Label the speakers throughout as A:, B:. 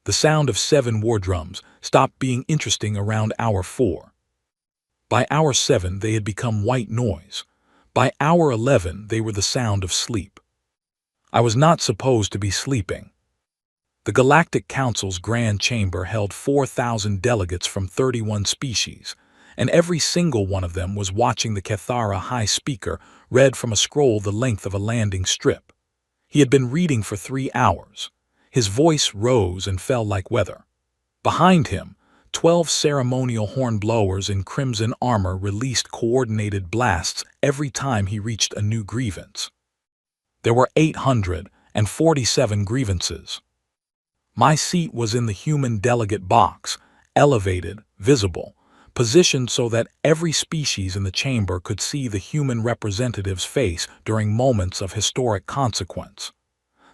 A: The sound of 7 war drums stopped being interesting around hour 4. By hour 7 they had become white noise. By hour 11 they were the sound of sleep. I was not supposed to be sleeping. The Galactic Council's Grand Chamber held 4,000 delegates from 31 species, and every single one of them was watching the Cathara High Speaker read from a scroll the length of a landing strip. He had been reading for 3 hours. His voice rose and fell like weather. Behind him, 12 ceremonial hornblowers in crimson armor released coordinated blasts every time he reached a new grievance. There were 847 grievances. My seat was in the human delegate box, elevated, visible, positioned so that every species in the chamber could see the human representative's face during moments of historic consequence.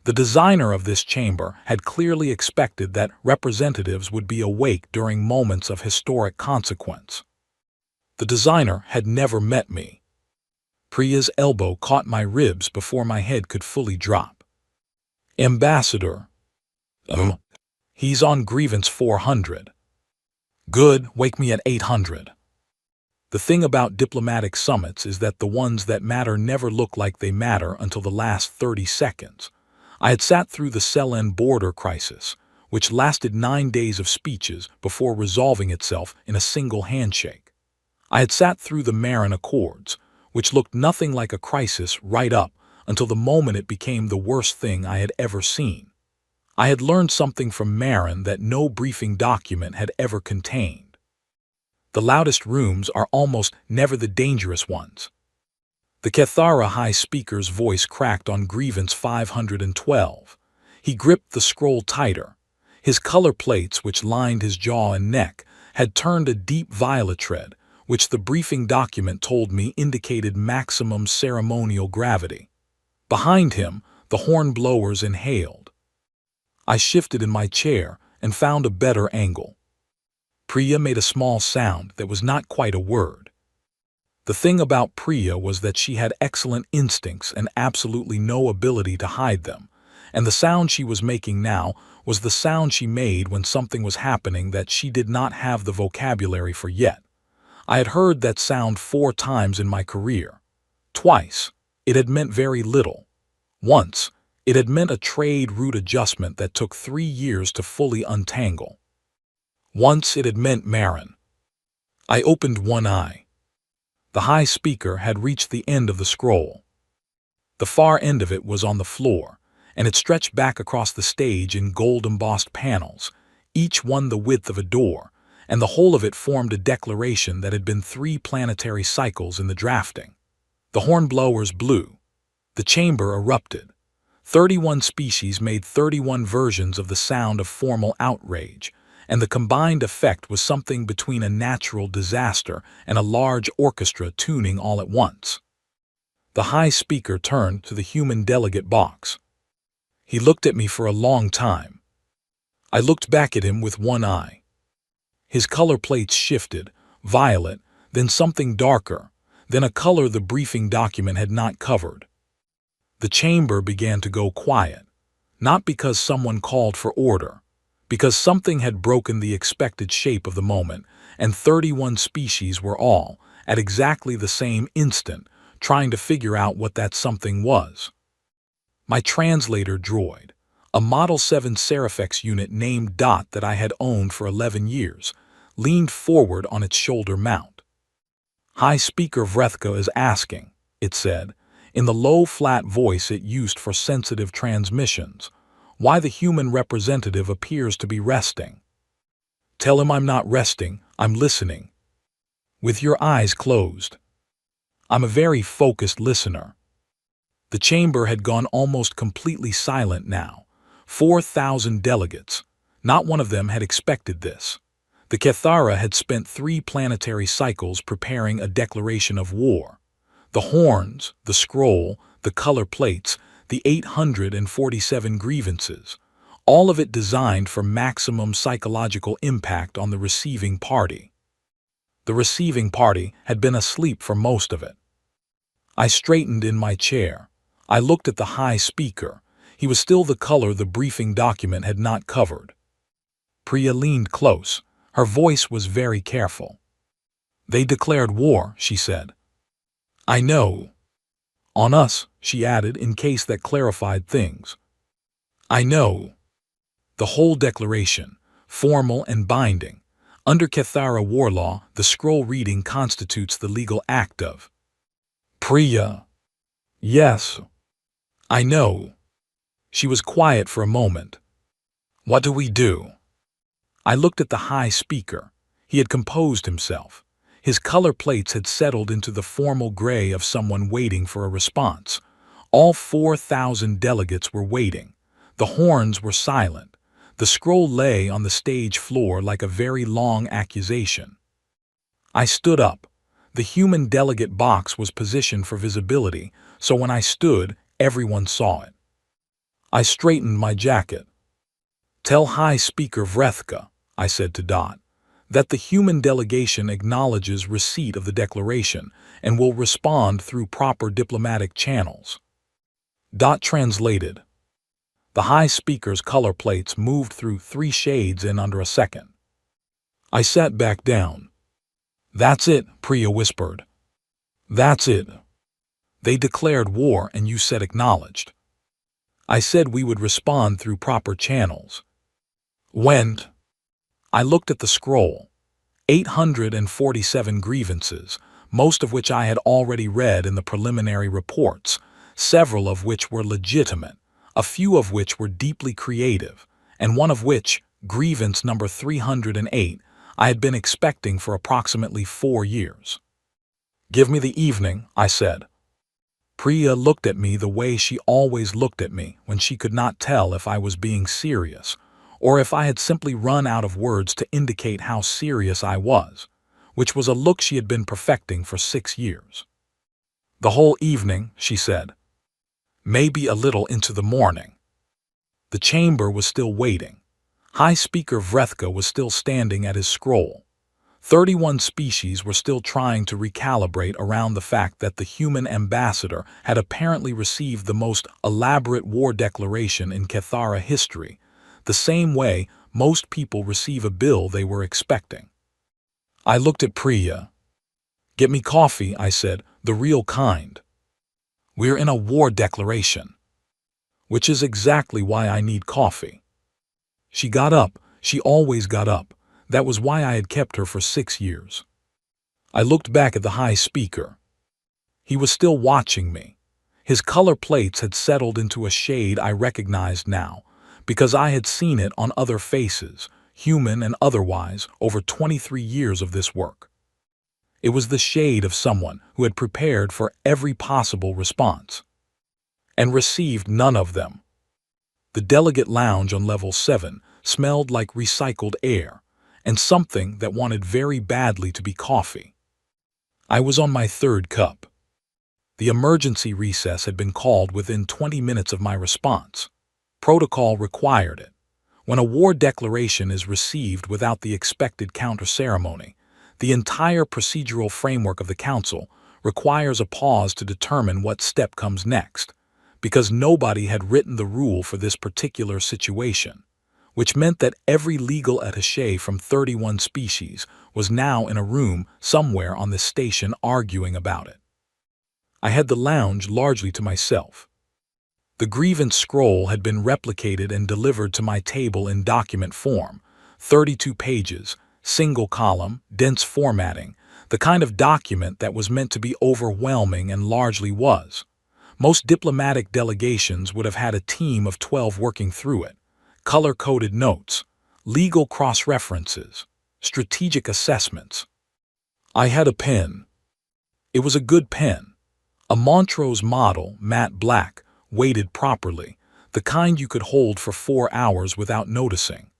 A: The designer of this chamber had clearly expected that representatives would be awake during moments of historic consequence. The designer had never met me. Priya's elbow caught my ribs before my head could fully drop. Ambassador. He's on grievance 400. Good, wake me at 800. The thing about diplomatic summits is that the ones that matter never look like they matter until the last 30 seconds. I had sat through the Selen border crisis, which lasted 9 days of speeches before resolving itself in a single handshake. I had sat through the Marin Accords, which looked nothing like a crisis right up until the moment it became the worst thing I had ever seen. I had learned something from Marin that no briefing document had ever contained. The loudest rooms are almost never the dangerous ones. The Cathara High Speaker's voice cracked on grievance 512. He gripped the scroll tighter. His color plates, which lined his jaw and neck, had turned a deep violet red, which the briefing document told me indicated maximum ceremonial gravity. Behind him, the hornblowers inhaled. I shifted in my chair and found a better angle. Priya made a small sound that was not quite a word. The thing about Priya was that she had excellent instincts and absolutely no ability to hide them, and the sound she was making now was the sound she made when something was happening that she did not have the vocabulary for yet. I had heard that sound 4 times in my career. Twice, it had meant very little. Once, it had meant a trade route adjustment that took 3 years to fully untangle. Once it had meant Marin. I opened one eye. The High Speaker had reached the end of the scroll. The far end of it was on the floor, and it stretched back across the stage in gold-embossed panels, each one the width of a door, and the whole of it formed a declaration that had been 3 planetary cycles in the drafting. The hornblowers blew. The chamber erupted. 31 species made 31 versions of the sound of formal outrage, and the combined effect was something between a natural disaster and a large orchestra tuning all at once. The High Speaker turned to the human delegate box. He looked at me for a long time. I looked back at him with one eye. His color plates shifted, violet, then something darker, then a color the briefing document had not covered. The chamber began to go quiet, not because someone called for order, because something had broken the expected shape of the moment, and 31 species were all, at exactly the same instant, trying to figure out what that something was. My translator droid, a Model 7 Serifex unit named Dot that I had owned for 11 years, leaned forward on its shoulder mount. High Speaker Vrethka is asking, it said, in the low, flat voice it used for sensitive transmissions, why the human representative appears to be resting. Tell him I'm not resting, I'm listening. With your eyes closed. I'm a very focused listener. The chamber had gone almost completely silent now. 4,000 delegates. Not one of them had expected this. The Cathara had spent 3 planetary cycles preparing a declaration of war. The horns, the scroll, the color plates, the 847 grievances, all of it designed for maximum psychological impact on the receiving party. The receiving party had been asleep for most of it. I straightened in my chair. I looked at the High Speaker. He was still the color the briefing document had not covered. Priya leaned close. Her voice was very careful. "They declared war," she said. "I know." "On us," she added in case that clarified things. "I know." The whole declaration, formal and binding. Under Cathara war law, the scroll reading constitutes the legal act of. Priya. "Yes. I know." She was quiet for a moment. "What do we do?" I looked at the high speaker. He had composed himself. His color plates had settled into the formal gray of someone waiting for a response. All 4,000 delegates were waiting. The horns were silent. The scroll lay on the stage floor like a very long accusation. I stood up. The human delegate box was positioned for visibility, so when I stood, everyone saw it. I straightened my jacket. "Tell High Speaker Vrethka," I said to Dot, "that the human delegation acknowledges receipt of the declaration and will respond through proper diplomatic channels." Dot translated. The High Speaker's color plates moved through 3 shades in under a second. I sat back down. "That's it," Priya whispered. "That's it. They declared war and you said acknowledged. I said we would respond through proper channels." "When?" I looked at the scroll. 847 grievances, most of which I had already read in the preliminary reports, several of which were legitimate, a few of which were deeply creative, and one of which, grievance number 308, I had been expecting for approximately 4 years. "Give me the evening," I said. Priya looked at me the way she always looked at me when she could not tell if I was being serious, or if I had simply run out of words to indicate how serious I was, which was a look she had been perfecting for 6 years. "The whole evening," she said. "Maybe a little into the morning." The chamber was still waiting. High Speaker Vrethka was still standing at his scroll. 31 species were still trying to recalibrate around the fact that the human ambassador had apparently received the most elaborate war declaration in Cathara history, the same way most people receive a bill they were expecting. I looked at Priya. "Get me coffee," I said, "the real kind. We're in a war declaration." "Which is exactly why I need coffee." She got up. She always got up. That was why I had kept her for 6 years. I looked back at the High Speaker. He was still watching me. His color plates had settled into a shade I recognized now, because I had seen it on other faces, human and otherwise, over 23 years of this work. It was the shade of someone who had prepared for every possible response and received none of them. The delegate lounge on level 7 smelled like recycled air and something that wanted very badly to be coffee. I was on my 3rd cup. The emergency recess had been called within 20 minutes of my response. Protocol required it. When a war declaration is received without the expected counter-ceremony, the entire procedural framework of the Council requires a pause to determine what step comes next, because nobody had written the rule for this particular situation, which meant that every legal attaché from 31 species was now in a room somewhere on this station arguing about it. I had the lounge largely to myself. The grievance scroll had been replicated and delivered to my table in document form, 32 pages, single column, dense formatting, the kind of document that was meant to be overwhelming and largely was. Most diplomatic delegations would have had a team of 12 working through it. Color-coded notes, legal cross-references, strategic assessments. I had a pen. It was a good pen. A Montrose model, matte black, weighted properly, the kind you could hold for 4 hours without noticing.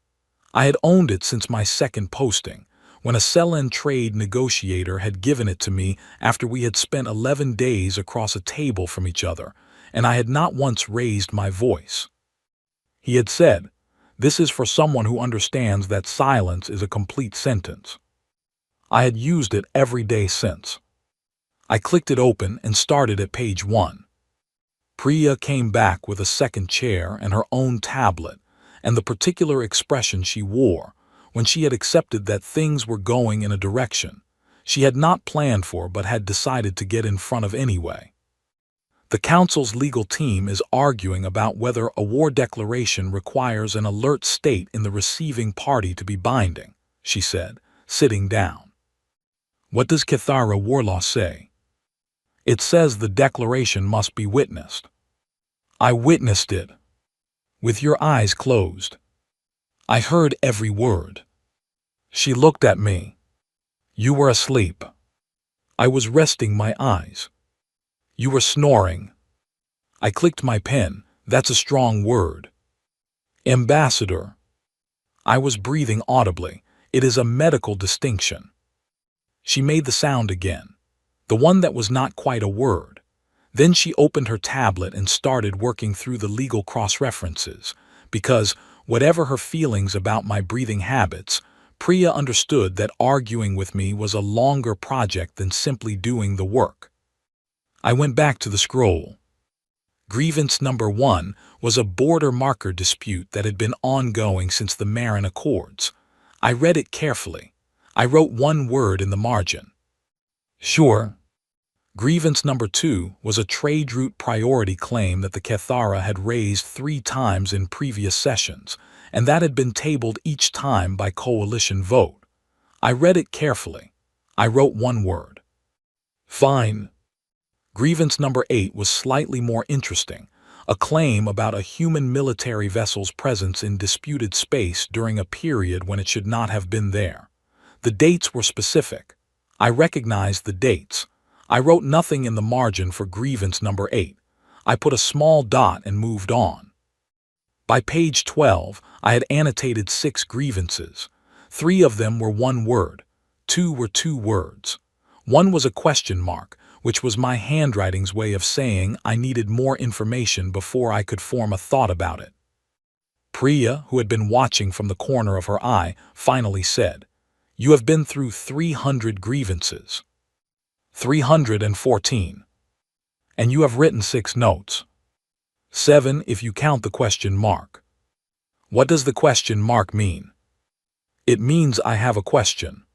A: I had owned it since my 2nd posting, when a sell-in trade negotiator had given it to me after we had spent 11 days across a table from each other, and I had not once raised my voice. He had said, "This is for someone who understands that silence is a complete sentence." I had used it every day since. I clicked it open and started at page 1. Priya came back with a 2nd chair and her own tablet, and the particular expression she wore, when she had accepted that things were going in a direction she had not planned for but had decided to get in front of anyway. The Council's legal team is arguing about whether a war declaration requires an alert state in the receiving party to be binding, she said, sitting down. What does Cathara war law say? It says the declaration must be witnessed. I witnessed it. With your eyes closed. I heard every word. She looked at me. You were asleep. I was resting my eyes. You were snoring. I clicked my pen. That's a strong word. Ambassador. I was breathing audibly. It is a medical distinction. She made the sound again, the one that was not quite a word. Then she opened her tablet and started working through the legal cross-references, because, whatever her feelings about my breathing habits, Priya understood that arguing with me was a longer project than simply doing the work. I went back to the scroll. Grievance number 1 was a border marker dispute that had been ongoing since the Marin Accords. I read it carefully. I wrote one word in the margin. Sure. Grievance number 2 was a trade route priority claim that the Cathara had raised 3 times in previous sessions, and that had been tabled each time by coalition vote. I read it carefully. I wrote one word. Fine. Grievance number 8 was slightly more interesting, a claim about a human military vessel's presence in disputed space during a period when it should not have been there. The dates were specific. I recognized the dates. I wrote nothing in the margin for grievance number 8. I put a small dot and moved on. By page 12, I had annotated 6 grievances. 3 of them were one word. 2 were 2 words. One was a question mark, which was my handwriting's way of saying I needed more information before I could form a thought about it. Priya, who had been watching from the corner of her eye, finally said, "You have been through 300 grievances." 314. And you have written 6 notes. 7 if you count the question mark. What does the question mark mean? It means I have a question.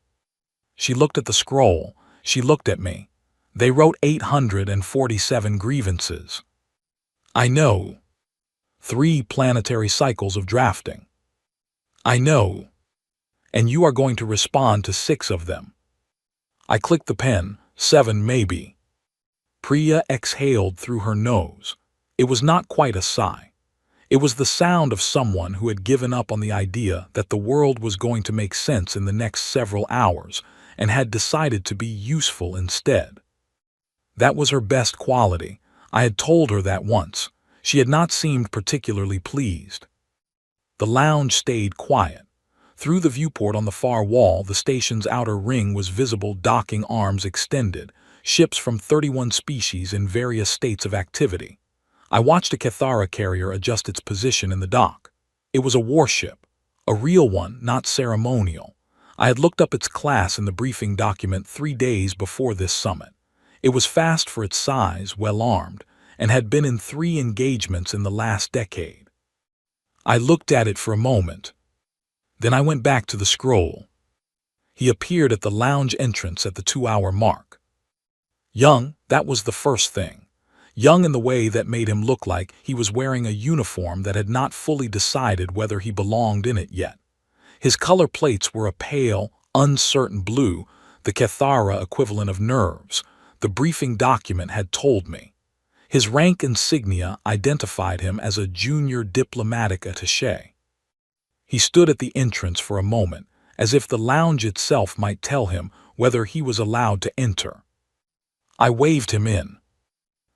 A: She looked at the scroll. She looked at me. They wrote 847 grievances. I know. 3 planetary cycles of drafting. I know. And you are going to respond to 6 of them. I clicked the pen. 7 maybe. Priya exhaled through her nose. It was not quite a sigh. It was the sound of someone who had given up on the idea that the world was going to make sense in the next several hours and had decided to be useful instead. That was her best quality. I had told her that once. She had not seemed particularly pleased. The lounge stayed quiet. Through the viewport on the far wall, the station's outer ring was visible, docking arms extended, ships from 31 species in various states of activity. I watched a Cathara carrier adjust its position in the dock. It was a warship, a real one, not ceremonial. I had looked up its class in the briefing document 3 days before this summit. It was fast for its size, well armed, and had been in 3 engagements in the last decade. I looked at it for a moment. Then I went back to the scroll. He appeared at the lounge entrance at the 2-hour mark. Young, that was the first thing. Young in the way that made him look like he was wearing a uniform that had not fully decided whether he belonged in it yet. His color plates were a pale, uncertain blue, the Cathara equivalent of nerves. The briefing document had told me. His rank insignia identified him as a junior diplomatic attaché. He stood at the entrance for a moment, as if the lounge itself might tell him whether he was allowed to enter. I waved him in.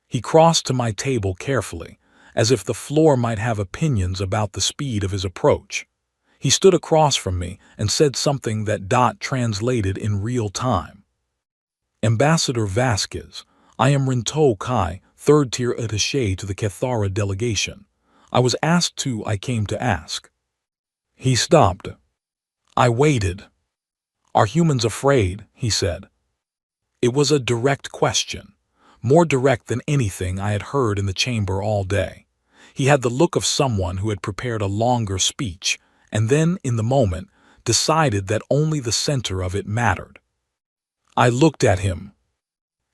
A: He crossed to my table carefully, as if the floor might have opinions about the speed of his approach. He stood across from me and said something that Dot translated in real time. Ambassador Vasquez, I am Rinto Kai, 3rd-tier attaché to the Cathara delegation. I was asked to, I came to ask. He stopped. I waited. Are humans afraid? He said. It was a direct question, more direct than anything I had heard in the chamber all day. He had the look of someone who had prepared a longer speech, and then, in the moment, decided that only the center of it mattered. I looked at him.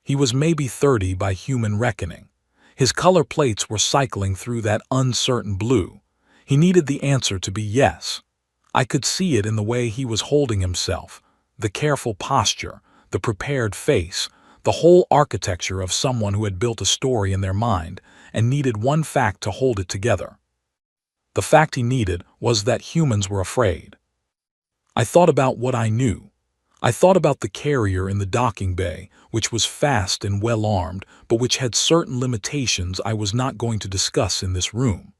A: He was maybe 30 by human reckoning. His color plates were cycling through that uncertain blue. He needed the answer to be yes. I could see it in the way he was holding himself, the careful posture, the prepared face, the whole architecture of someone who had built a story in their mind and needed one fact to hold it together. The fact he needed was that humans were afraid. I thought about what I knew. I thought about the carrier in the docking bay, which was fast and well-armed, but which had certain limitations I was not going to discuss in this room.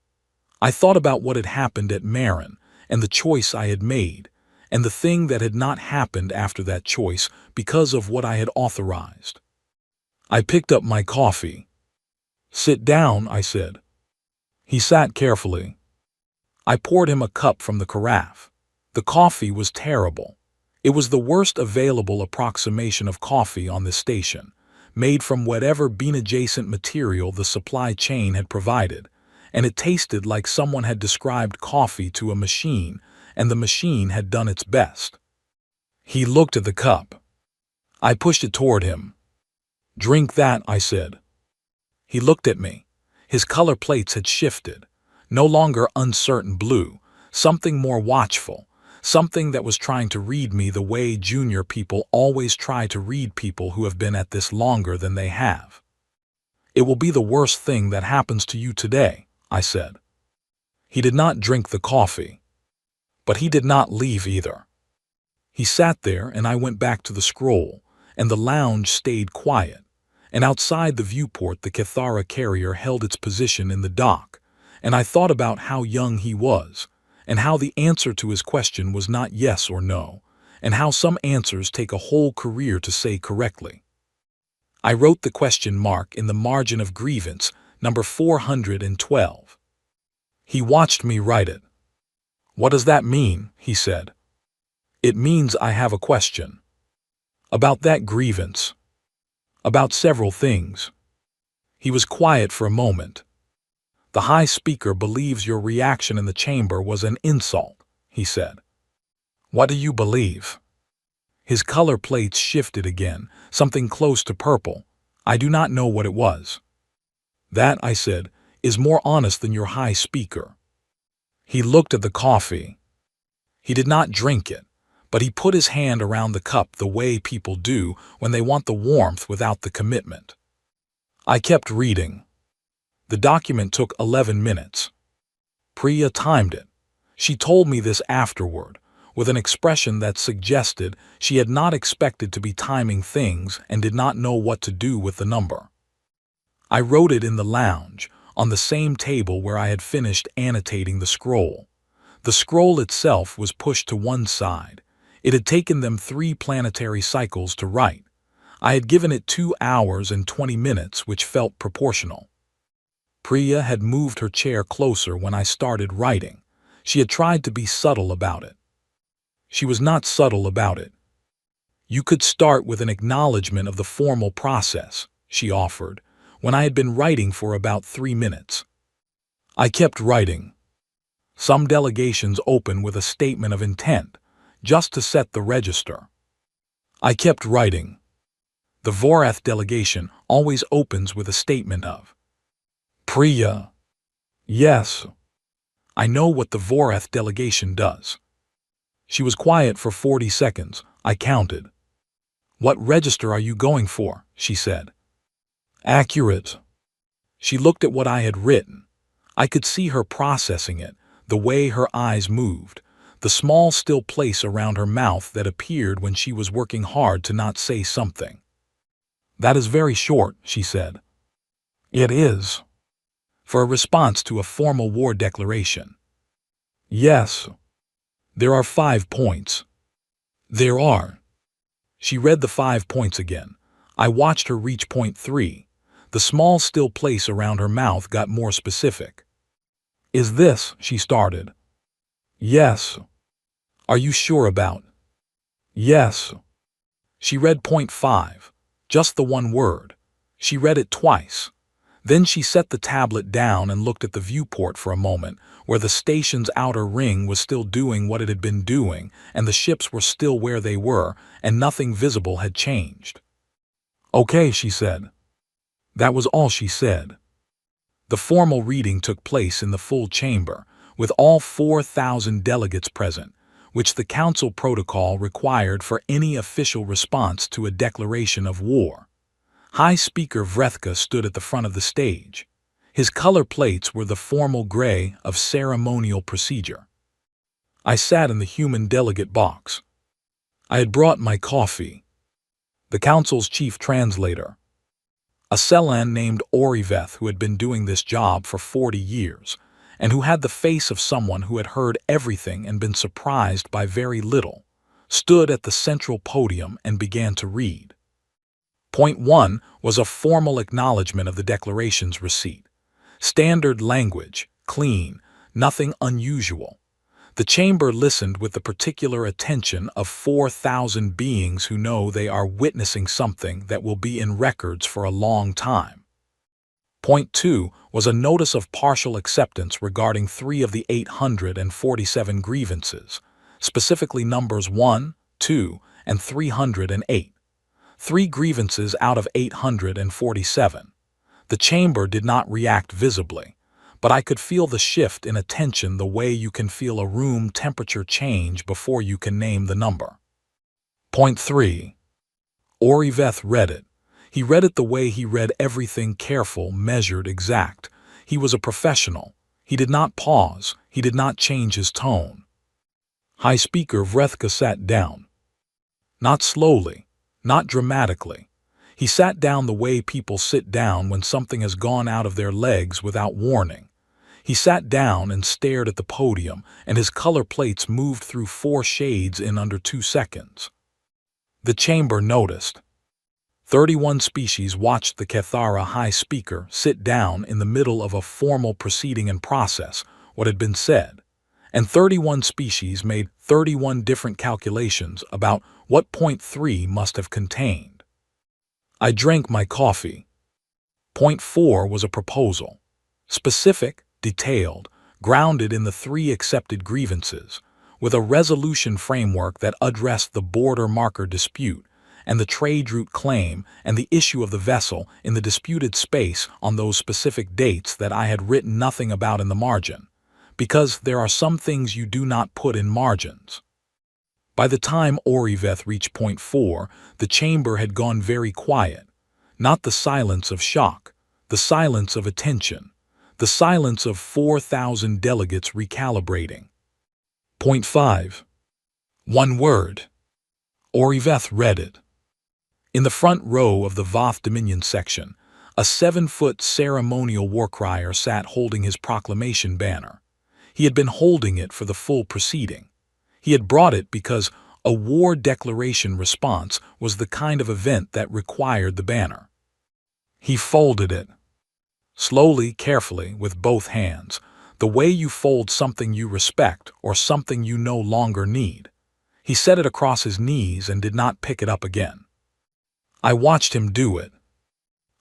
A: I thought about what had happened at Marin, and the choice I had made, and the thing that had not happened after that choice because of what I had authorized. I picked up my coffee. "Sit down," I said. He sat carefully. I poured him a cup from the carafe. The coffee was terrible. It was the worst available approximation of coffee on this station, made from whatever bean-adjacent material the supply chain had provided, and it tasted like someone had described coffee to a machine, and the machine had done its best. He looked at the cup. I pushed it toward him. "Drink that," I said. He looked at me. His color plates had shifted. No longer uncertain blue, something more watchful, something that was trying to read me the way junior people always try to read people who have been at this longer than they have. "It will be the worst thing that happens to you today," I said. He did not drink the coffee. But he did not leave either. He sat there, and I went back to the scroll, and the lounge stayed quiet, and outside the viewport the Cathara carrier held its position in the dock, and I thought about how young he was, and how the answer to his question was not yes or no, and how some answers take a whole career to say correctly. I wrote the question mark in the margin of grievance, number 412. He watched me write it. "What does that mean?" he said. "It means I have a question. About that grievance. About several things." He was quiet for a moment. "The high speaker believes your reaction in the chamber was an insult," he said. "What do you believe?" His color plates shifted again, something close to purple. I do not know what it was. "That," I said, "is more honest than your high speaker." He looked at the coffee. He did not drink it, but he put his hand around the cup the way people do when they want the warmth without the commitment. I kept reading. The document took 11 minutes. Priya timed it. She told me this afterward, with an expression that suggested she had not expected to be timing things and did not know what to do with the number. I wrote it in the lounge, on the same table where I had finished annotating the scroll. The scroll itself was pushed to one side. It had taken them 3 planetary cycles to write. I had given it 2 hours and 20 minutes, which felt proportional. Priya had moved her chair closer when I started writing. She had tried to be subtle about it. She was not subtle about it. "You could start with an acknowledgement of the formal process," she offered, when I had been writing for about 3 minutes. I kept writing. Some delegations open with a statement of intent, just to set the register. I kept writing. The Vorath delegation always opens with a statement of. Priya. "Yes. I know what the Vorath delegation does." She was quiet for 40 seconds. I counted. "What register are you going for?" she said. "Accurate." She looked at what I had written. I could see her processing it, the way her eyes moved, the small still place around her mouth that appeared when she was working hard to not say something. "That is very short," she said. "It is. For a response to a formal war declaration." "Yes. There are 5 points." "There are." She read the 5 points again. I watched her reach point 3. The small still place around her mouth got more specific. "Is this," she started. "Yes." "Are you sure about?" "Yes." She read point 5. Just the one word. She read it twice. Then she set the tablet down and looked at the viewport for a moment, where the station's outer ring was still doing what it had been doing, and the ships were still where they were, and nothing visible had changed. "Okay," she said. That was all she said. The formal reading took place in the full chamber, with all 4,000 delegates present, which the council protocol required for any official response to a declaration of war. High Speaker Vrethka stood at the front of the stage. His color plates were the formal gray of ceremonial procedure. I sat in the human delegate box. I had brought my coffee. The council's chief translator, a Selan named Oriveth, who had been doing this job for 40 years, and who had the face of someone who had heard everything and been surprised by very little, stood at the central podium and began to read. Point 1 was a formal acknowledgement of the declaration's receipt. Standard language, clean, nothing unusual. The chamber listened with the particular attention of 4,000 beings who know they are witnessing something that will be in records for a long time. Point 2 was a notice of partial acceptance regarding 3 of the 847 grievances, specifically numbers 1, 2, and 308. 3 grievances out of 847. The chamber did not react visibly, but I could feel the shift in attention the way you can feel a room temperature change before you can name the number. Point 3. Oriveth read it. He read it the way he read everything: careful, measured, exact. He was a professional. He did not pause. He did not change his tone. High Speaker Vrethka sat down. Not slowly. Not dramatically. He sat down the way people sit down when something has gone out of their legs without warning. He sat down and stared at the podium, and his color plates moved through 4 shades in under 2 seconds. The chamber noticed. 31 species watched the Kethara High Speaker sit down in the middle of a formal proceeding and process what had been said, and 31 species made 31 different calculations about what point 3 must have contained. I drank my coffee. Point 4 was a proposal. Specific, detailed, grounded in the 3 accepted grievances, with a resolution framework that addressed the border marker dispute and the trade route claim and the issue of the vessel in the disputed space on those specific dates that I had written nothing about in the margin, because there are some things you do not put in margins. By the time Oriveth reached point 4, the chamber had gone very quiet. Not the silence of shock, the silence of attention, the silence of 4,000 delegates recalibrating. Point 5. One word. Oriveth read it. In the front row of the Voth Dominion section, a 7-foot ceremonial warcrier sat holding his proclamation banner. He had been holding it for the full proceeding. He had brought it because a war declaration response was the kind of event that required the banner. He folded it. Slowly, carefully, with both hands, the way you fold something you respect or something you no longer need. He set it across his knees and did not pick it up again. I watched him do it.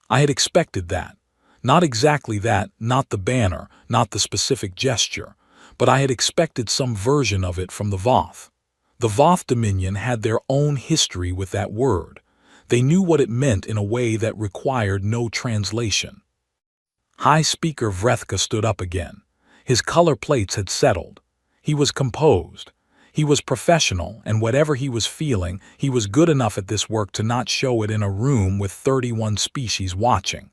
A: I had expected that. Not exactly that, not the banner, not the specific gesture, but I had expected some version of it from the Voth. The Voth Dominion had their own history with that word. They knew what it meant in a way that required no translation. High Speaker Vrethka stood up again. His color plates had settled. He was composed. He was professional, and whatever he was feeling, he was good enough at this work to not show it in a room with 31 species watching.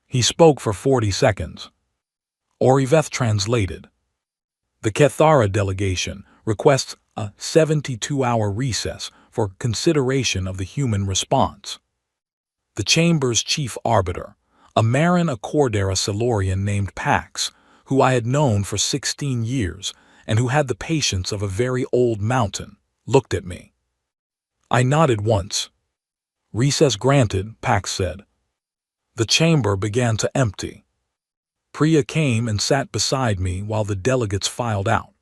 A: He spoke for 40 seconds. Oriveth translated. The Kethara delegation requests a 72-hour recess for consideration of the human response. The chamber's chief arbiter, a Marin Accordera Silurian named Pax, who I had known for 16 years and who had the patience of a very old mountain, looked at me. I nodded once. Recess granted, Pax said. The chamber began to empty. Priya came and sat beside me while the delegates filed out.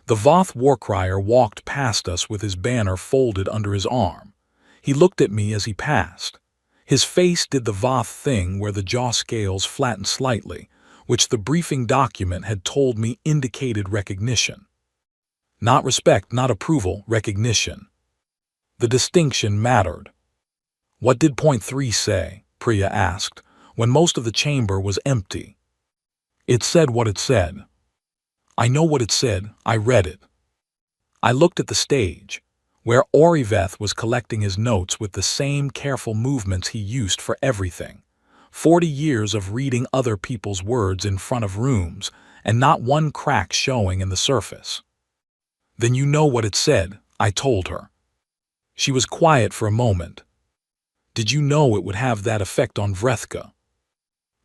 A: The Voth warcrier walked past us with his banner folded under his arm. He looked at me as he passed. His face did the Voth thing where the jaw scales flattened slightly, which the briefing document had told me indicated recognition. Not respect, not approval, recognition. The distinction mattered. What did point 3 say? Priya asked, when most of the chamber was empty. It said what it said. I know what it said, I read it. I looked at the stage, where Oriveth was collecting his notes with the same careful movements he used for everything. 40 years of reading other people's words in front of rooms, and not one crack showing in the surface. Then you know what it said, I told her. She was quiet for a moment. Did you know it would have that effect on Vrethka?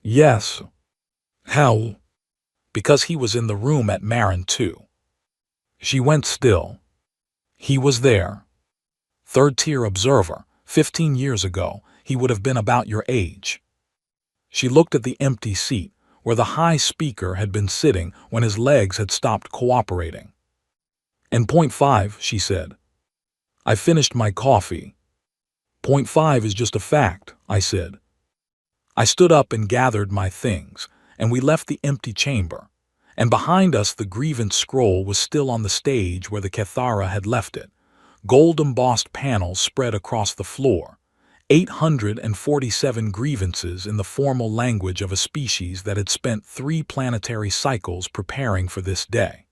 A: Yes. How? Because he was in the room at Marin too. She went still. He was there. Third-tier observer, 15 years ago, he would have been about your age. She looked at the empty seat, where the high speaker had been sitting when his legs had stopped cooperating. And point 5, she said. I finished my coffee. Point 5 is just a fact, I said. I stood up and gathered my things, and we left the empty chamber, and behind us the grievance scroll was still on the stage where the Kethara had left it. Gold-embossed panels spread across the floor. 847 grievances in the formal language of a species that had spent 3 planetary cycles preparing for this day.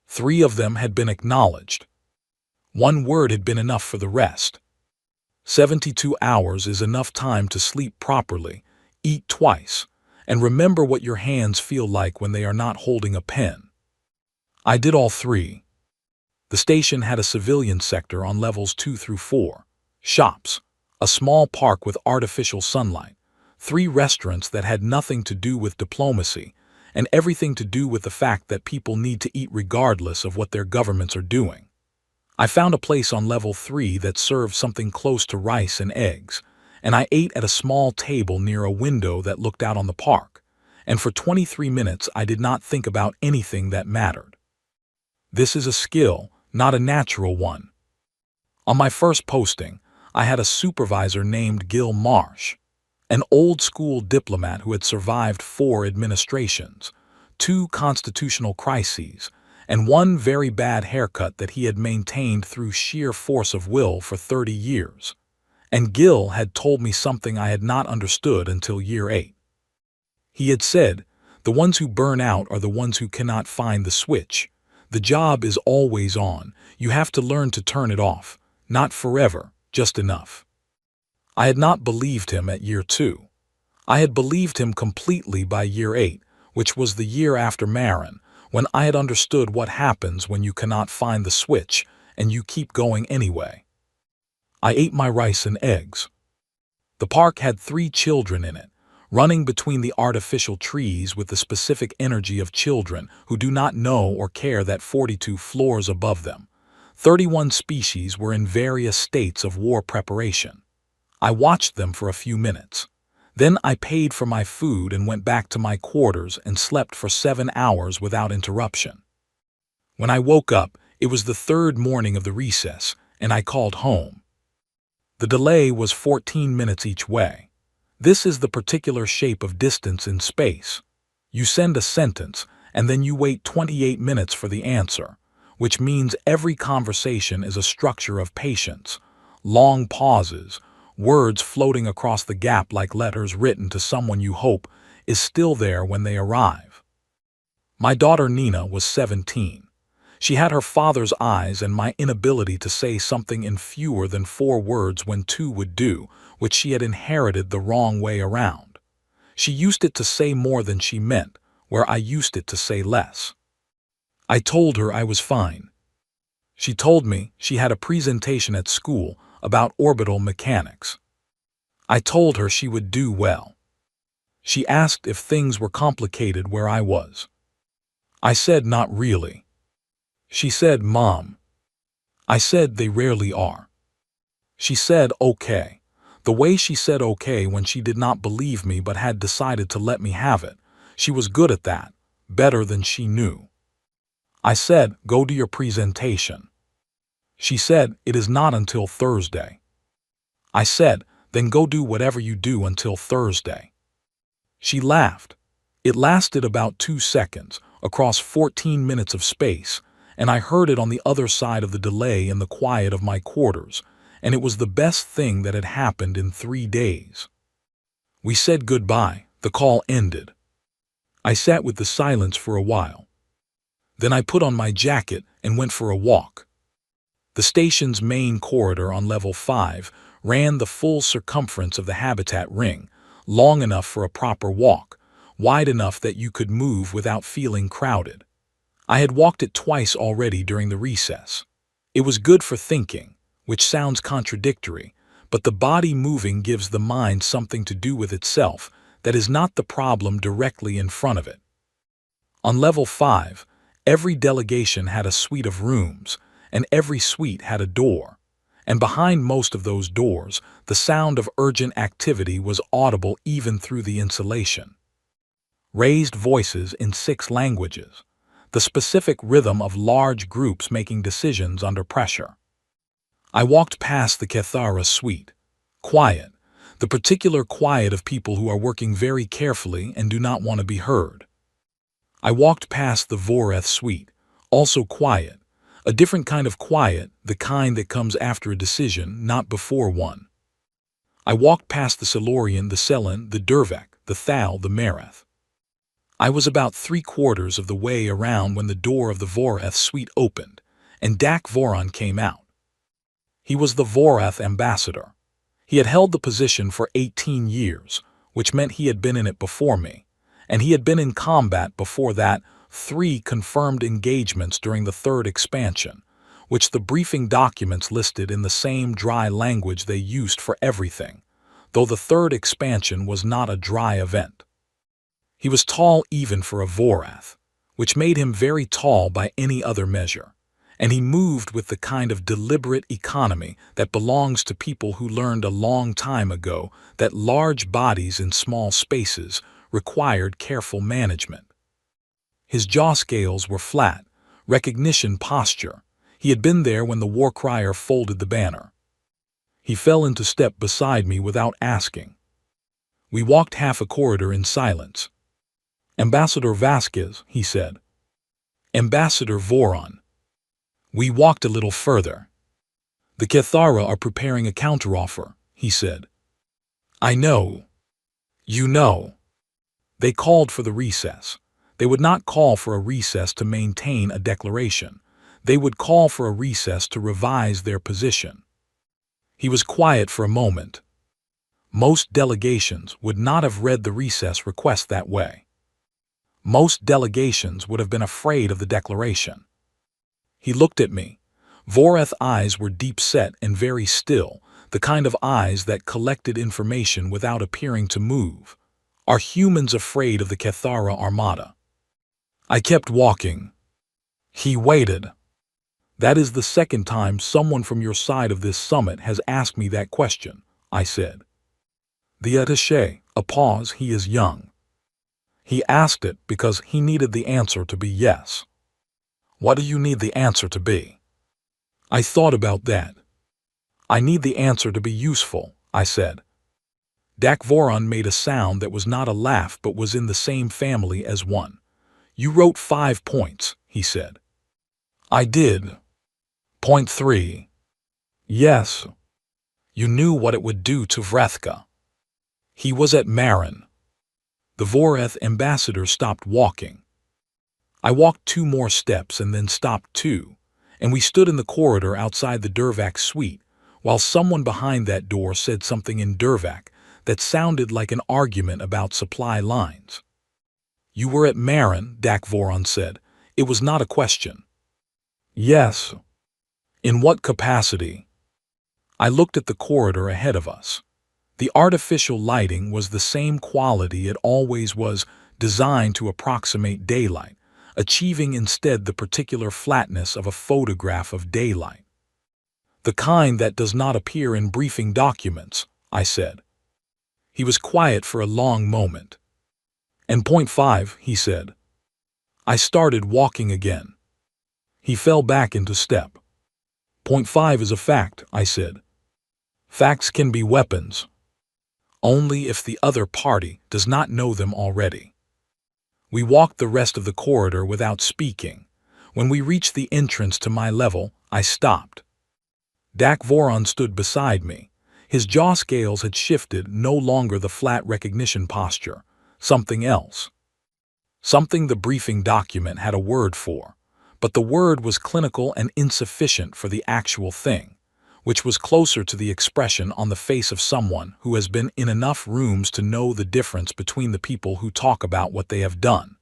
A: 3 of them had been acknowledged. 1 word had been enough for the rest. 72 hours is enough time to sleep properly, eat twice, and remember what your hands feel like when they are not holding a pen. I did all 3. The station had a civilian sector on levels 2 through 4, shops, a small park with artificial sunlight, 3 restaurants that had nothing to do with diplomacy, and everything to do with the fact that people need to eat regardless of what their governments are doing. I found a place on level 3 that served something close to rice and eggs, and I ate at a small table near a window that looked out on the park, and for 23 minutes I did not think about anything that mattered. This is a skill, not a natural one. On my first posting, I had a supervisor named Gil Marsh, an old-school diplomat who had survived 4 administrations, 2 constitutional crises, and 1 very bad haircut that he had maintained through sheer force of will for 30 years. And Gil had told me something I had not understood until year 8. He had said, the ones who burn out are the ones who cannot find the switch. The job is always on. You have to learn to turn it off. Not forever, just enough. I had not believed him at year 2. I had believed him completely by year 8, which was the year after Marin, when I had understood what happens when you cannot find the switch and you keep going anyway. I ate my rice and eggs. The park had 3 children in it, running between the artificial trees with the specific energy of children who do not know or care that 42 floors above them, 31 species were in various states of war preparation. I watched them for a few minutes. Then I paid for my food and went back to my quarters and slept for 7 hours without interruption. When I woke up, it was the 3rd morning of the recess, and I called home. The delay was 14 minutes each way. This is the particular shape of distance in space. You send a sentence, and then you wait 28 minutes for the answer, which means every conversation is a structure of patience, long pauses, words floating across the gap like letters written to someone you hope is still there when they arrive. My daughter Nina was 17. She had her father's eyes and my inability to say something in fewer than 4 words when 2 would do, which she had inherited the wrong way around. She used it to say more than she meant, where I used it to say less. I told her I was fine. She told me she had a presentation at school about orbital mechanics. I told her she would do well. She asked if things were complicated where I was. I said not really. She said, Mom. I said they rarely are. She said, okay. The way she said okay when she did not believe me but had decided to let me have it, she was good at that, better than she knew. I said, go to your presentation. She said, it is not until Thursday. I said, Then go do whatever you do until Thursday." She laughed. It lasted about 2 seconds, across 14 minutes of space, and I heard it on the other side of the delay in the quiet of my quarters, and it was the best thing that had happened in 3 days. We said goodbye. The call ended. I sat with the silence for a while. Then I put on my jacket and went for a walk. The station's main corridor on level 5 ran the full circumference of the habitat ring, long enough for a proper walk, wide enough that you could move without feeling crowded. I had walked it twice already during the recess. It was good for thinking, which sounds contradictory, but the body moving gives the mind something to do with itself that is not the problem directly in front of it. On level 5, every delegation had a suite of rooms, and every suite had a door. And behind most of those doors, the sound of urgent activity was audible even through the insulation. Raised voices in 6 languages, the specific rhythm of large groups making decisions under pressure. I walked past the Kethara suite. Quiet, the particular quiet of people who are working very carefully and do not want to be heard. I walked past the Voreth suite, also quiet, a different kind of quiet, the kind that comes after a decision, not before one. I walked past the Silurian, the Selen, the Dervek, the Thal, the Mereth. I was about 3/4 of the way around when the door of the Voreth suite opened, and Dak Voron came out. He was the Voreth ambassador. He had held the position for 18 years, which meant he had been in it before me, and he had been in combat before that, 3 confirmed engagements during the 3rd expansion, which the briefing documents listed in the same dry language they used for everything, though the 3rd expansion was not a dry event. He was tall even for a Vorath, which made him very tall by any other measure, and he moved with the kind of deliberate economy that belongs to people who learned a long time ago that large bodies in small spaces required careful management. His jaw scales were flat, recognition posture. He had been there when the war crier folded the banner. He fell into step beside me without asking. We walked half a corridor in silence. "Ambassador Vasquez," he said. "Ambassador Voron." We walked a little further. "The Kethara are preparing a counteroffer," he said. "I know. You know." They called for the recess. They would not call for a recess to maintain a declaration. They would call for a recess to revise their position. He was quiet for a moment. Most delegations would not have read the recess request that way. Most delegations would have been afraid of the declaration. He looked at me. Voreth eyes were deep-set and very still, the kind of eyes that collected information without appearing to move. Are humans afraid of the Kethara Armada? I kept walking. He waited. "That is the 2nd time someone from your side of this summit has asked me that question," I said. The attaché, a pause, he is young. He asked it because he needed the answer to be yes. What do you need the answer to be? I thought about that. I need the answer to be useful, I said. Dak Voron made a sound that was not a laugh but was in the same family as one. "You wrote 5 points, he said. "I did. Point 3. Yes. You knew what it would do to Vrethka. He was at Marin." The Voreth ambassador stopped walking. I walked 2 more steps and then stopped too, and we stood in the corridor outside the Dervak suite, while someone behind that door said something in Dervak that sounded like an argument about supply lines. "You were at Marin," Dak Voron said. "It was not a question." "Yes." "In what capacity?" I looked at the corridor ahead of us. The artificial lighting was the same quality it always was, designed to approximate daylight, achieving instead the particular flatness of a photograph of daylight. "The kind that does not appear in briefing documents," I said. He was quiet for a long moment. "And point 5, he said. I started walking again. He fell back into step. "Point 5 is a fact," I said. "Facts can be weapons." only if the other party does not know them already. We walked the rest of the corridor without speaking. When we reached the entrance to my level, I stopped. Dak Voron stood beside me. His jaw scales had shifted, no longer the flat recognition posture. Something else. Something the briefing document had a word for, but the word was clinical and insufficient for the actual thing, which was closer to the expression on the face of someone who has been in enough rooms to know the difference between the people who talk about what they have done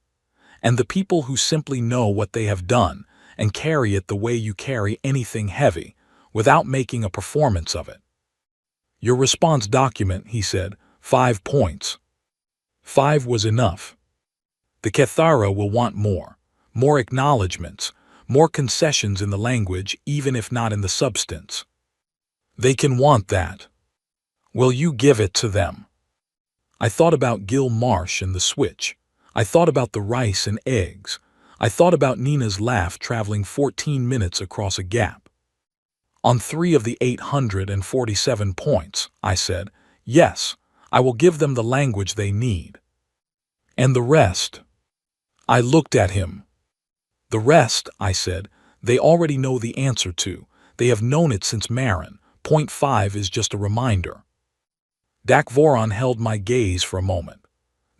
A: and the people who simply know what they have done and carry it the way you carry anything heavy, without making a performance of it. Your response document, he said, 5 points. 5 was enough. The Kethara will want more acknowledgments, more concessions in the language, even if not in the substance. They can want that. Will you give it to them? I thought about Gil Marsh and the switch. I thought about the rice and eggs. I thought about Nina's laugh traveling 14 minutes across a gap. On 3 of the 847 points, I said, yes, I will give them the language they need. And the rest? I looked at him. The rest, I said, they already know the answer to. They have known it since Marin. Point 5 is just a reminder. Dak Voron held my gaze for a moment.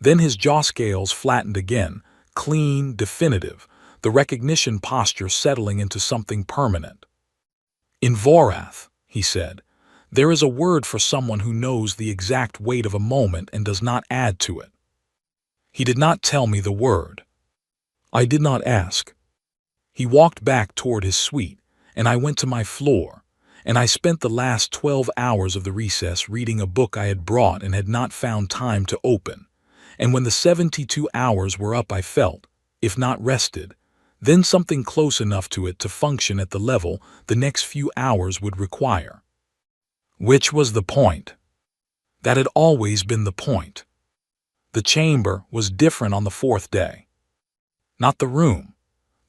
A: Then his jaw scales flattened again, clean, definitive, the recognition posture settling into something permanent. In Vorath, he said, there is a word for someone who knows the exact weight of a moment and does not add to it. He did not tell me the word. I did not ask. He walked back toward his suite, and I went to my floor, and I spent the last 12 hours of the recess reading a book I had brought and had not found time to open. And when the 72 hours were up, I felt, if not rested, then something close enough to it to function at the level the next few hours would require. Which was the point? That had always been the point. The chamber was different on the 4th day. Not the room.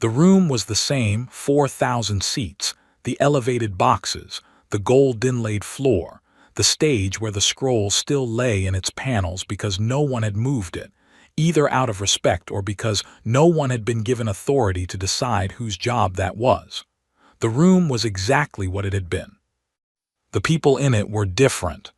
A: The room was the same, 4,000 seats, the elevated boxes, the gold inlaid floor, the stage where the scroll still lay in its panels because no one had moved it, either out of respect or because no one had been given authority to decide whose job that was. The room was exactly what it had been. The people in it were different.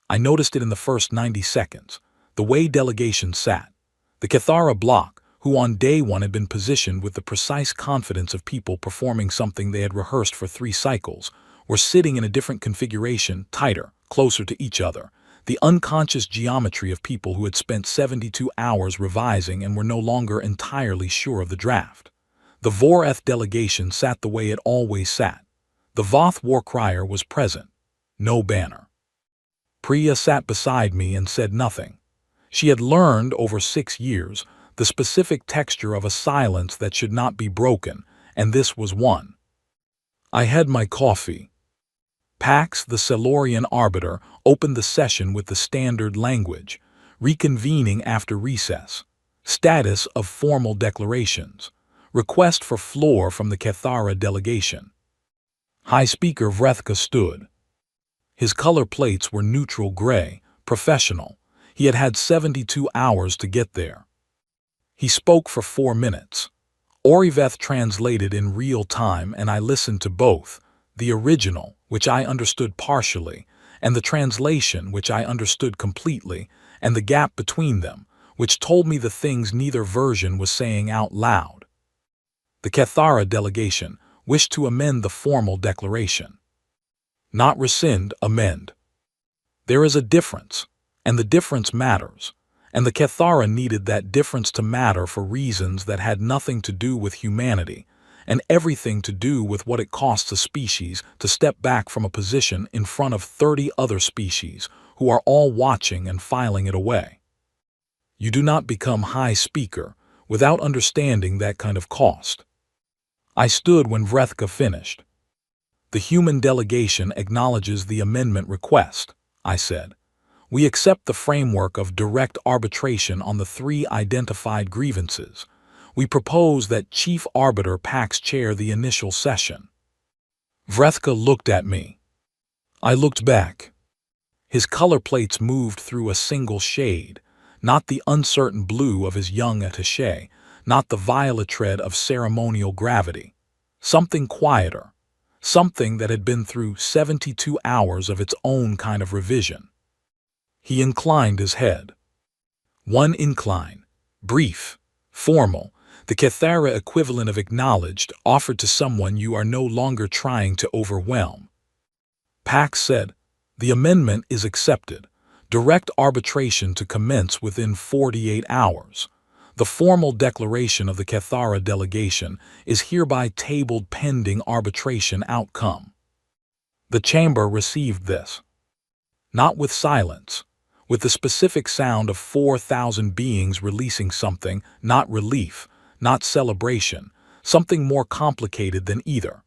A: I noticed it in the first 90 seconds, the way delegations sat. The Kethara block, who on day 1 had been positioned with the precise confidence of people performing something they had rehearsed for 3 cycles, were sitting in a different configuration, tighter, closer to each other, the unconscious geometry of people who had spent 72 hours revising and were no longer entirely sure of the draft. The Voreth delegation sat the way it always sat. The Voth Warcrier was present. No banner. Priya sat beside me and said nothing. She had learned over 6 years the specific texture of a silence that should not be broken, and this was one. I had my coffee. Pax, the Silurian arbiter, opened the session with the standard language, reconvening after recess. Status of formal declarations. Request for floor from the Kethara delegation. High Speaker Vrethka stood. His color plates were neutral gray, professional. He had had 72 hours to get there. He spoke for 4 minutes. Oriveth translated in real time, and I listened to both, the original, which I understood partially, and the translation, which I understood completely, and the gap between them, which told me the things neither version was saying out loud. The Kethara delegation wished to amend the formal declaration. Not rescind, amend. There is a difference, and the difference matters, and the Kethara needed that difference to matter for reasons that had nothing to do with humanity, and everything to do with what it costs a species to step back from a position in front of 30 other species who are all watching and filing it away. You do not become High Speaker without understanding that kind of cost. I stood when Vrethka finished. The human delegation acknowledges the amendment request, I said. We accept the framework of direct arbitration on the 3 identified grievances. We propose that Chief Arbiter Pax chair the initial session. Vrethka looked at me. I looked back. His color plates moved through a single shade, not the uncertain blue of his young attaché, not the violet red of ceremonial gravity. Something quieter, something that had been through 72 hours of its own kind of revision. He inclined his head. One incline, brief, formal, the Cathara equivalent of acknowledged, offered to someone you are no longer trying to overwhelm. Pax said, "The amendment is accepted. Direct arbitration to commence within 48 hours. The formal declaration of the Cathara delegation is hereby tabled pending arbitration outcome." The chamber received this. Not with silence, with the specific sound of 4,000 beings releasing something, not relief, not celebration, something more complicated than either.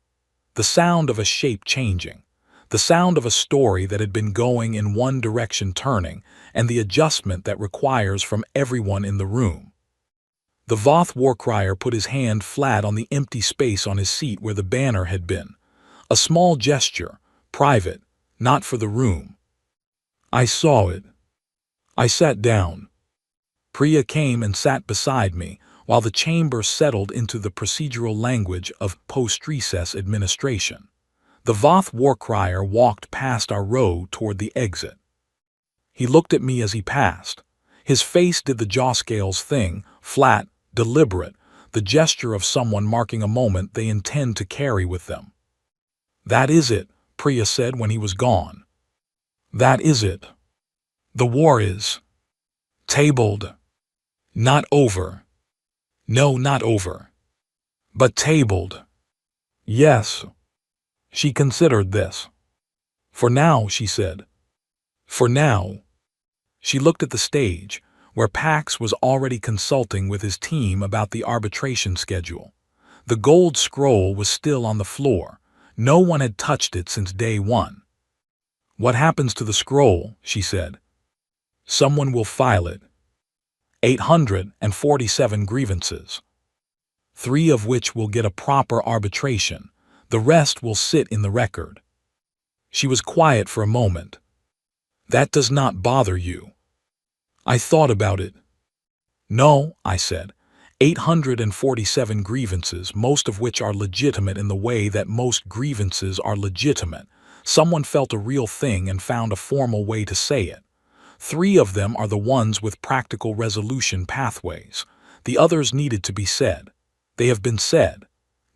A: The sound of a shape changing, the sound of a story that had been going in one direction turning, and the adjustment that requires from everyone in the room. The Voth warcrier put his hand flat on the empty space on his seat where the banner had been. A small gesture, private, not for the room. I saw it. I sat down. Priya came and sat beside me, while the chamber settled into the procedural language of post-recess administration. The Voth warcrier walked past our row toward the exit. He looked at me as he passed. His face did the jaw scales thing, flat, deliberate, the gesture of someone marking a moment they intend to carry with them. "That is it," Priya said when he was gone. "That is it. The war is tabled. Not over. No, not over. But tabled. Yes." She considered this. "For now," she said. "For now." She looked at the stage, where Pax was already consulting with his team about the arbitration schedule. The gold scroll was still on the floor. No one had touched it since day one. "What happens to the scroll?" she said. "Someone will file it. 847 grievances. 3 of which will get a proper arbitration. The rest will sit in the record." She was quiet for a moment. "That does not bother you?" I thought about it. "No," I said. 847 grievances, most of which are legitimate in the way that most grievances are legitimate. Someone felt a real thing and found a formal way to say it. 3 of them are the ones with practical resolution pathways. The others needed to be said. They have been said.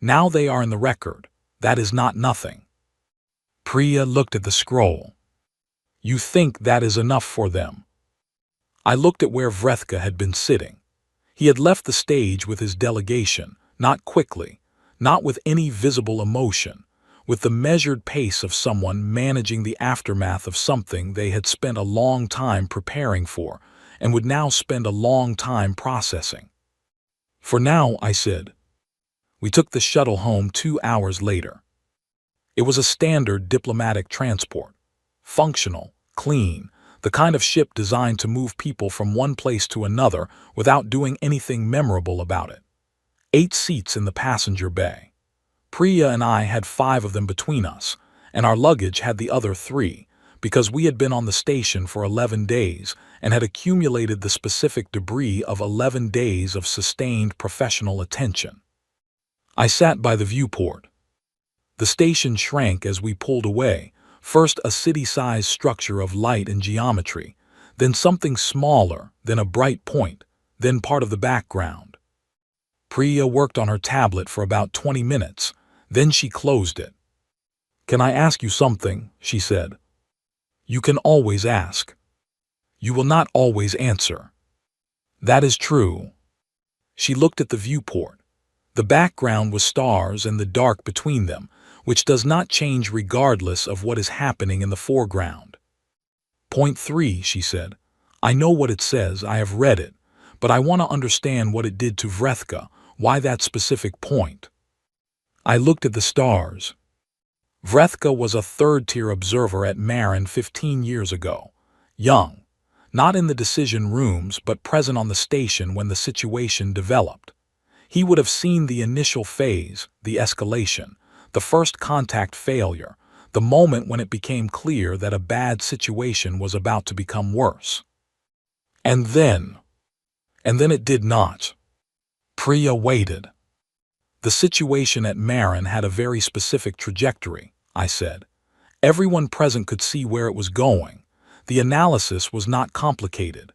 A: Now they are in the record. That is not nothing. Priya looked at the scroll. "You think that is enough for them?" I looked at where Vrethka had been sitting. He had left the stage with his delegation, not quickly, not with any visible emotion, with the measured pace of someone managing the aftermath of something they had spent a long time preparing for and would now spend a long time processing. "For now," I said. We took the shuttle home 2 hours later. It was a standard diplomatic transport. Functional, clean, the kind of ship designed to move people from one place to another without doing anything memorable about it. 8 seats in the passenger bay. Priya and I had 5 of them between us, and our luggage had the other 3, because we had been on the station for 11 days and had accumulated the specific debris of 11 days of sustained professional attention. I sat by the viewport. The station shrank as we pulled away, first a city-sized structure of light and geometry, then something smaller, then a bright point, then part of the background. Priya worked on her tablet for about 20 minutes, then she closed it. "Can I ask you something?" she said. "You can always ask. You will not always answer." "That is true." She looked at the viewport. The background was stars and the dark between them, which does not change regardless of what is happening in the foreground. "Point 3, she said. "I know what it says, I have read it, but I want to understand what it did to Vrethka, why that specific point." I looked at the stars. Vrethka was a third-tier observer at Marin 15 years ago. Young, not in the decision rooms but present on the station when the situation developed. He would have seen the initial phase, the escalation, the first contact failure, The moment when it became clear that a bad situation was about to become worse. And then it did not. Priya waited. The situation at Marin had a very specific trajectory, I said. Everyone present could see where it was going. The analysis was not complicated.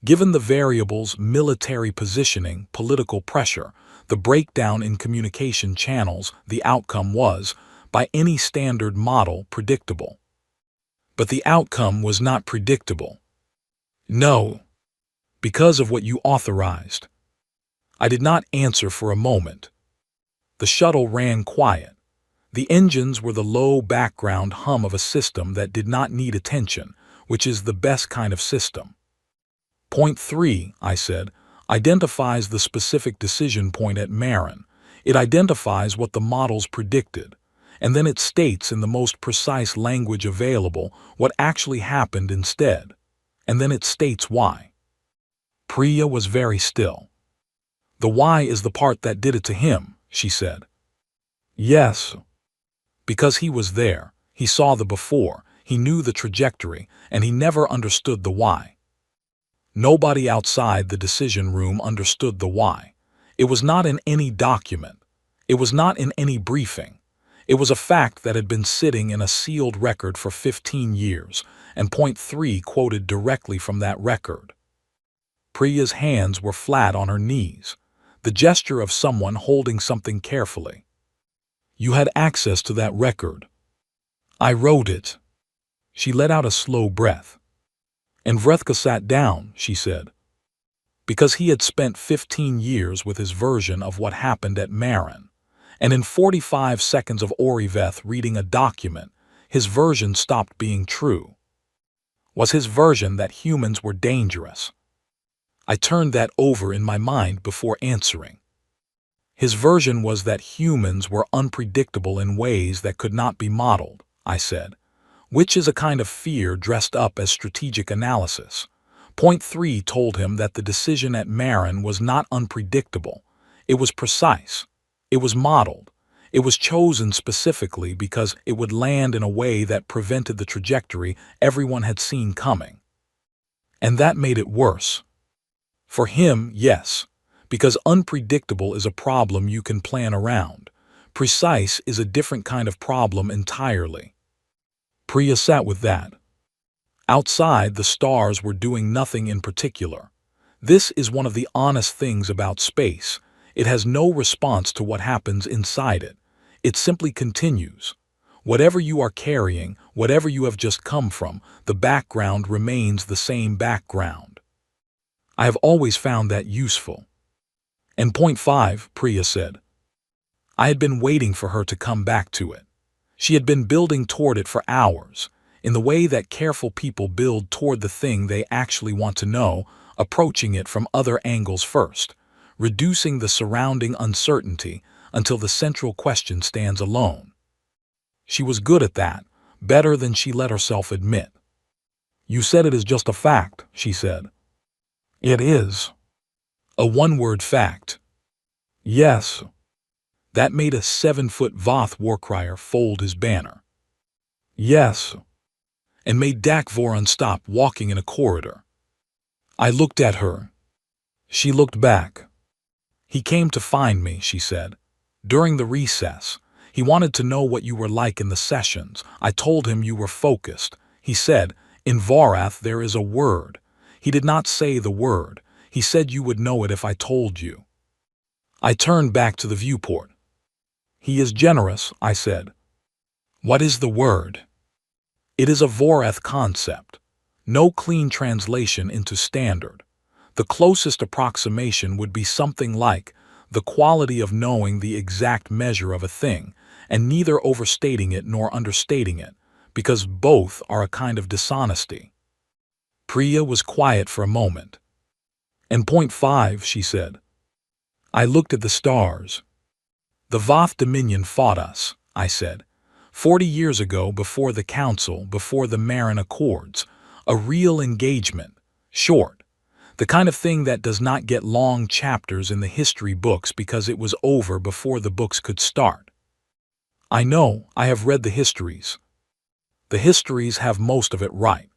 A: Given the variables, military positioning, political pressure, the breakdown in communication channels, the outcome was, by any standard model, predictable. But the outcome was not predictable. No, because of what you authorized. I did not answer for a moment. The shuttle ran quiet. The engines were the low background hum of a system that did not need attention, which is the best kind of system. Point 3, I said, identifies the specific decision point at Marin. It identifies what the models predicted, and then it states in the most precise language available what actually happened instead, and then it states why. Priya was very still. The why is the part that did it to him, she said. Yes. Because he was there, he saw the before, he knew the trajectory, and he never understood the why. Nobody outside the decision room understood the why. It was not in any document. It was not in any briefing. It was a fact that had been sitting in a sealed record for 15 years, and Point 3 quoted directly from that record. Priya's hands were flat on her knees, the gesture of someone holding something carefully. You had access to that record. I wrote it. She let out a slow breath. And Vrethka sat down, she said. Because he had spent 15 years with his version of what happened at Marin, and in 45 seconds of Oriveth reading a document, his version stopped being true. Was his version that humans were dangerous? I turned that over in my mind before answering. His version was that humans were unpredictable in ways that could not be modeled, I said, which is a kind of fear dressed up as strategic analysis. Point 3 told him that the decision at Marin was not unpredictable. It was precise. It was modeled. It was chosen specifically because it would land in a way that prevented the trajectory everyone had seen coming. And that made it worse. For him, yes, because unpredictable is a problem you can plan around. Precise is a different kind of problem entirely. Priya sat with that. Outside, the stars were doing nothing in particular. This is one of the honest things about space. It has no response to what happens inside it. It simply continues. Whatever you are carrying, whatever you have just come from, the background remains the same background. I have always found that useful. And Point 5, Priya said. I had been waiting for her to come back to it. She had been building toward it for hours, in the way that careful people build toward the thing they actually want to know, approaching it from other angles first, reducing the surrounding uncertainty until the central question stands alone. She was good at that, better than she let herself admit. You said it is just a fact, she said. It is. A one-word fact. Yes. That made a 7-foot Voth warcrier fold his banner. Yes. And made Dakvoran stop walking in a corridor. I looked at her. She looked back. He came to find me, she said. During the recess. He wanted to know what you were like in the sessions. I told him you were focused. He said, in Varath there is a word. He did not say the word. He said you would know it if I told you. I turned back to the viewport. He is generous, I said. What is the word? It is a Vorath concept. No clean translation into standard. The closest approximation would be something like the quality of knowing the exact measure of a thing, and neither overstating it nor understating it, because both are a kind of dishonesty. Priya was quiet for a moment. And Point 5, she said. I looked at the stars. The Voth Dominion fought us, I said. 40 years ago, before the Council, before the Marin Accords. A real engagement. Short. The kind of thing that does not get long chapters in the history books because it was over before the books could start. I know, I have read the histories. The histories have most of it right.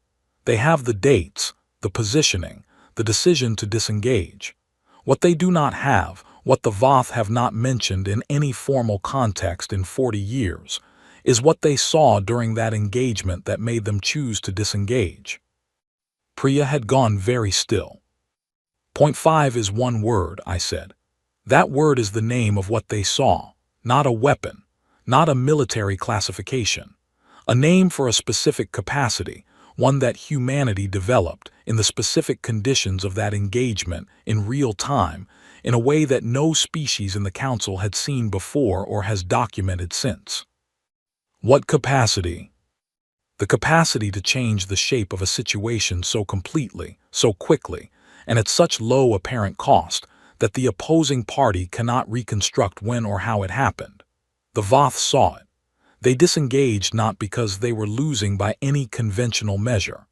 A: They have the dates, the positioning, the decision to disengage. What they do not have, what the Voth have not mentioned in any formal context in 40 years, is what they saw during that engagement that made them choose to disengage. Priya had gone very still. Point 5 is one word, I said. That word is the name of what they saw, not a weapon, not a military classification. A name for a specific capacity, one that humanity developed in the specific conditions of that engagement in real time, in a way that no species in the Council had seen before or has documented since. What capacity? The capacity to change the shape of a situation so completely, so quickly, and at such low apparent cost that the opposing party cannot reconstruct when or how it happened. The Voth saw it. They disengaged not because they were losing by any conventional measure.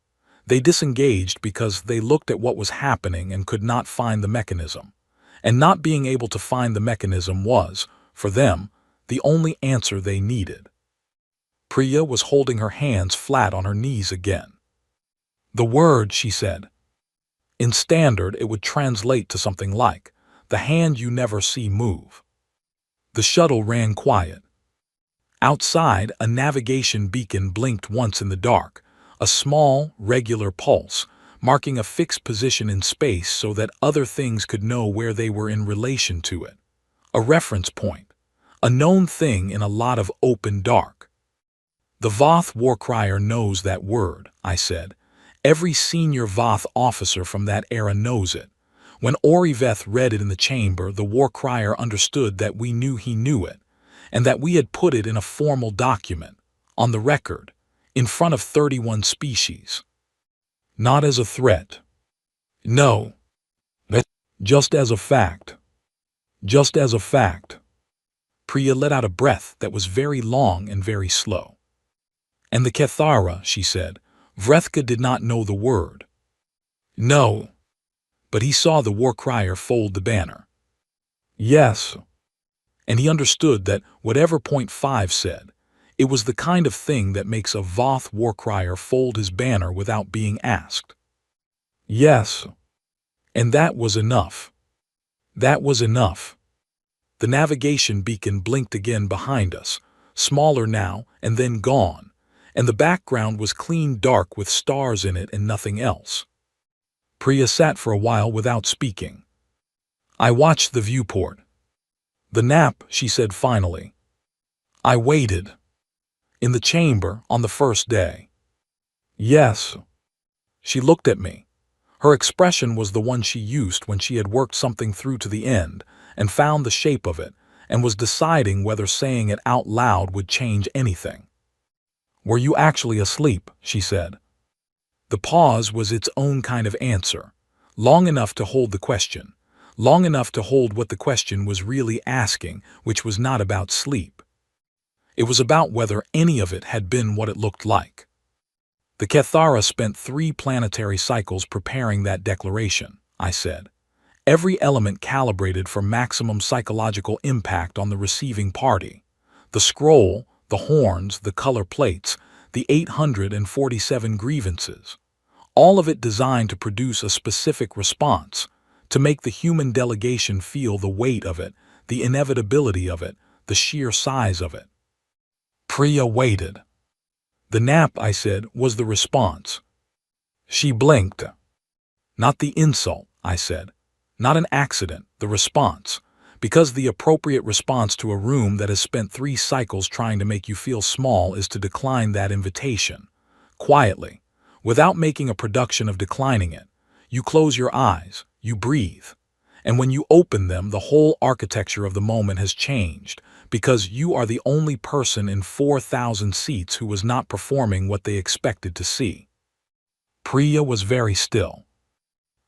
A: They disengaged because they looked at what was happening and could not find the mechanism. And not being able to find the mechanism was, for them, the only answer they needed. Priya was holding her hands flat on her knees again. The word, she said. In Standard, it would translate to something like, the hand you never see move. The shuttle ran quiet. Outside, a navigation beacon blinked once in the dark, a small, regular pulse, marking a fixed position in space so that other things could know where they were in relation to it. A reference point, a known thing in a lot of open dark. The Voth warcrier knows that word, I said. Every senior Voth officer from that era knows it. When Oriveth read it in the chamber, the warcrier understood that we knew he knew it, and that we had put it in a formal document, on the record, in front of 31 species. Not as a threat. No. Just as a fact. Just as a fact. Priya let out a breath that was very long and very slow. And the Kethara, she said. Vrethka did not know the word. No. But he saw the warcrier fold the banner. Yes. And he understood that whatever Point 5 said, it was the kind of thing that makes a Voth warcrier fold his banner without being asked. Yes. And that was enough. That was enough. The navigation beacon blinked again behind us, smaller now and then gone, and the background was clean dark with stars in it and nothing else. Priya sat for a while without speaking. I watched the viewport. The nap, she said finally. I waited. In the chamber on the first day. Yes. She looked at me. Her expression was the one she used when she had worked something through to the end and found the shape of it and was deciding whether saying it out loud would change anything. Were you actually asleep? She said. The pause was its own kind of answer, long enough to hold the question. Long enough to hold what the question was really asking, which was not about sleep. It was about whether any of it had been what it looked like. The Kethara spent 3 planetary cycles preparing that declaration, I said. Every element calibrated for maximum psychological impact on the receiving party. The scroll, the horns, the color plates, the 847 grievances. All of it designed to produce a specific response, to make the human delegation feel the weight of it, the inevitability of it, the sheer size of it. Priya waited. The nap, I said, was the response. She blinked. Not the insult, I said. Not an accident, the response. Because the appropriate response to a room that has spent 3 cycles trying to make you feel small is to decline that invitation. Quietly, without making a production of declining it. You close your eyes. You breathe. And when you open them, the whole architecture of the moment has changed, because you are the only person in 4,000 seats who was not performing what they expected to see. Priya was very still.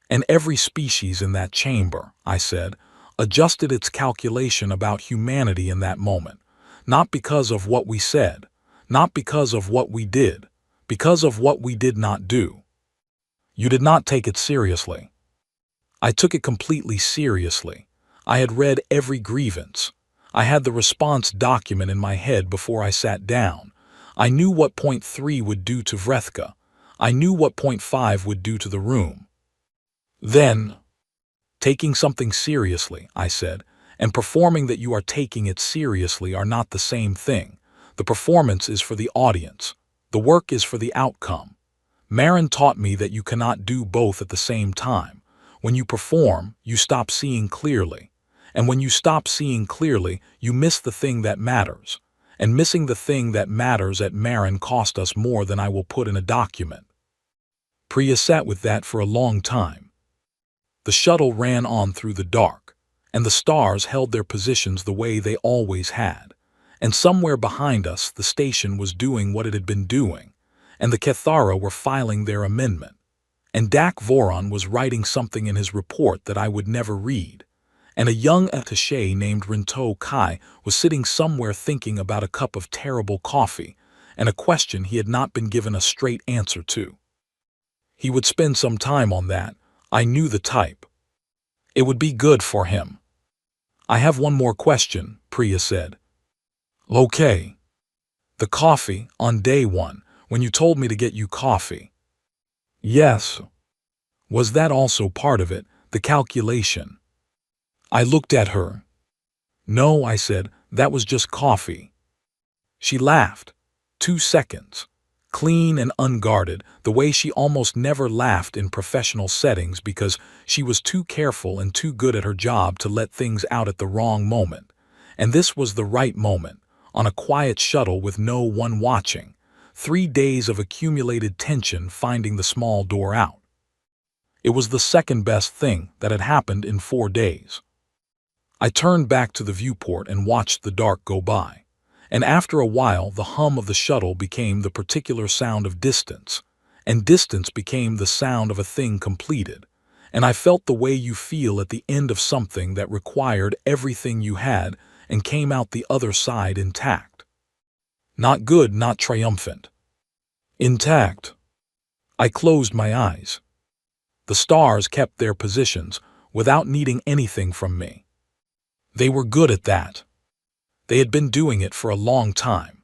A: And every species in that chamber, I said, adjusted its calculation about humanity in that moment, not because of what we said, not because of what we did, because of what we did not do. You did not take it seriously. I took it completely seriously. I had read every grievance. I had the response document in my head before I sat down. I knew what point 3 would do to Vrethka. I knew what point 5 would do to the room. Then, taking something seriously, I said, and performing that you are taking it seriously are not the same thing. The performance is for the audience. The work is for the outcome. Marin taught me that you cannot do both at the same time. When you perform, you stop seeing clearly. And when you stop seeing clearly, you miss the thing that matters. And missing the thing that matters at Marin cost us more than I will put in a document. Priya sat with that for a long time. The shuttle ran on through the dark, and the stars held their positions the way they always had. And somewhere behind us, the station was doing what it had been doing, and the Kethara were filing their amendment. And Dak Voron was writing something in his report that I would never read. And a young attaché named Rinto Kai was sitting somewhere thinking about a cup of terrible coffee and a question he had not been given a straight answer to. He would spend some time on that. I knew the type. It would be good for him. I have one more question, Priya said. Okay. The coffee, on day 1, when you told me to get you coffee. Yes. Was that also part of it, the calculation? I looked at her. No, I said, that was just coffee. She laughed. 2 seconds. Clean and unguarded, the way she almost never laughed in professional settings because she was too careful and too good at her job to let things out at the wrong moment. And this was the right moment, on a quiet shuttle with no one watching. 3 days of accumulated tension finding the small door out. It was the second best thing that had happened in 4 days. I turned back to the viewport and watched the dark go by. And after a while, the hum of the shuttle became the particular sound of distance, and distance became the sound of a thing completed. And I felt the way you feel at the end of something that required everything you had and came out the other side intact. Not good, not triumphant. Intact. I closed my eyes. The stars kept their positions without needing anything from me. They were good at that. They had been doing it for a long time.